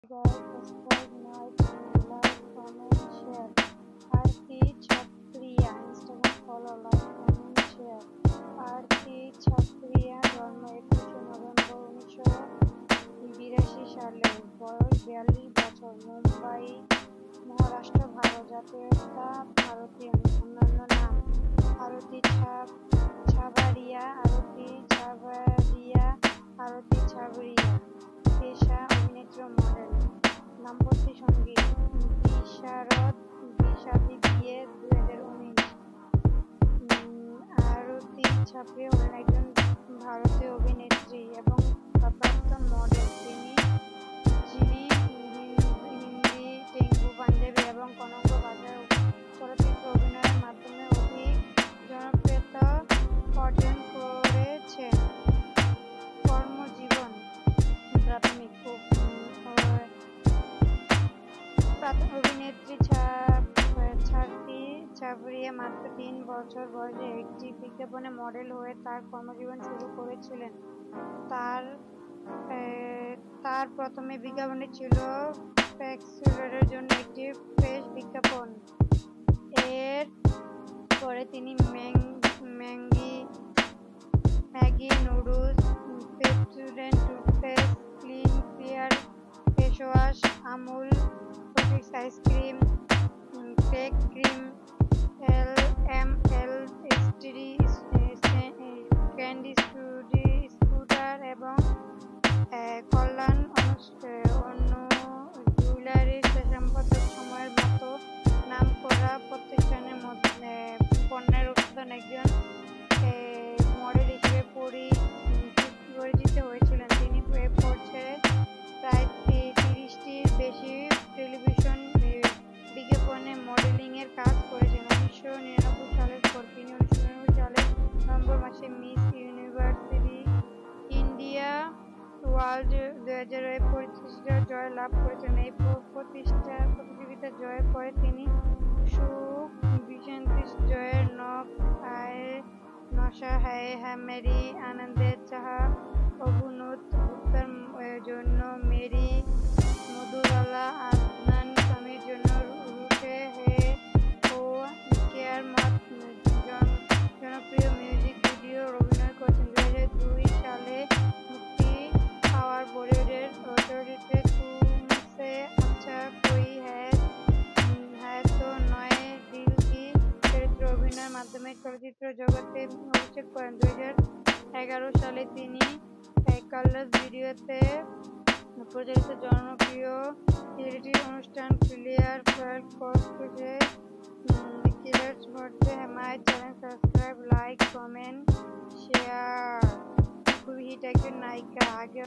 Guys, subscribe, like, comment, share. Aarti Chhatriya, Instagram follow, like, comment, share. Aarti Chhatriya, জন্ম 21শে November 1982 সালে, বয়স 42 বছর, মুম্বাই, মহারাষ্ট্র, ভারত। জাতীয়তা ভারতীয়। অন্যান্য নাম: আরতি ছাবারিয়া, আরতি ছাবরিয়া। পেশা: অভিনেত্রী ও মডেল। দাম্পত্য সঙ্গী: বিশারদ, বিষাদি, বিয়ে, 2019। আরতি ছাবরিয়া হলেন একজন ভারতীয় অভিনেত্রী এবং প্রাক্তন মডেল। যিনি হিন্দি, তেলুগু, পাঞ্জাবি এবং কন্নড় ভাষায় চলচ্চিত্রে অভিনয়ের মাধ্যমে অধিক জনপ্রিয়তা অর্জন করেছেন। কর্মজীবন: প্রাথমিক অভিনেত্রী আরতি ছাবরিয়া মাত্র 3 বছর বয়সে একটি বিজ্ঞাপনে মডেল হয়ে তার কর্মজীবন শুরু করেছিলেন। তার প্রথম বিজ্ঞাপনটি ছিল প্যাক্সুলারের জন্য একটি ফ্রেশ বিজ্ঞাপন। এর পরে তিনি Maggi noodles, Pepsodent toothpaste, clean clear face wash, Amul ফ্রুটিক্স ice cream, cake cream, L candy scooter এবং কল্যাণ জুয়েলারির সম্পাদক সময়ের মতো নামকরা প্রতিষ্ঠানের পণ্যের উৎপাদন একজন মডেল হিসেবে পরিচিত হয়েছিলেন। তিনি এরপর ছেড়ে প্রায় 30টির বেশি টেলিভিশন বিজ্ঞাপনে মডেলিংয়ের কাজ করেছেন। 1999 সালের পর তিনি 1999 সালের নভেম্বর মাসে মিস ইউনিভার্স ইন্ডিয়া ওয়ার্ল্ড 2000 প্রতিষ্ঠা জয় লাভ করেছেন। এই প্রতিযোগিতা জয়ের পরে তিনি সুখ, বিশান্তিশ জয়ের নখ আয়ে নশা হ্যায় মেরি, আনন্দের চাহা, অবুনুত গুপ্তার জন্য মেরি, মধুবালা, আদনান সামির জন্য রুঠে হে ও কেয়ার মত জনপ্রিয় মিউজিক ভিডিওর অভিনয় করেছেন। 2002 সালে মুক্তি পাওয়া বলিউডের চলচ্চিত্র তুমসে আচ্ছা কোই হ্যায় তো নয়ে দিল কি চরিত্রে অভিনয়ের মাধ্যমে চলচ্চিত্র জগতে অভিষেক করেন। 2011 সালে তিনি কালার্স ভিডিওতে প্রচারিত জনপ্রিয় রিয়েলিটি অনুষ্ঠান প্লেয়ার ফোর্সে কিলার্স মধ্যে my channel subscribe, like, comment, share. খুবই হিট একজন নায়িকা। আগে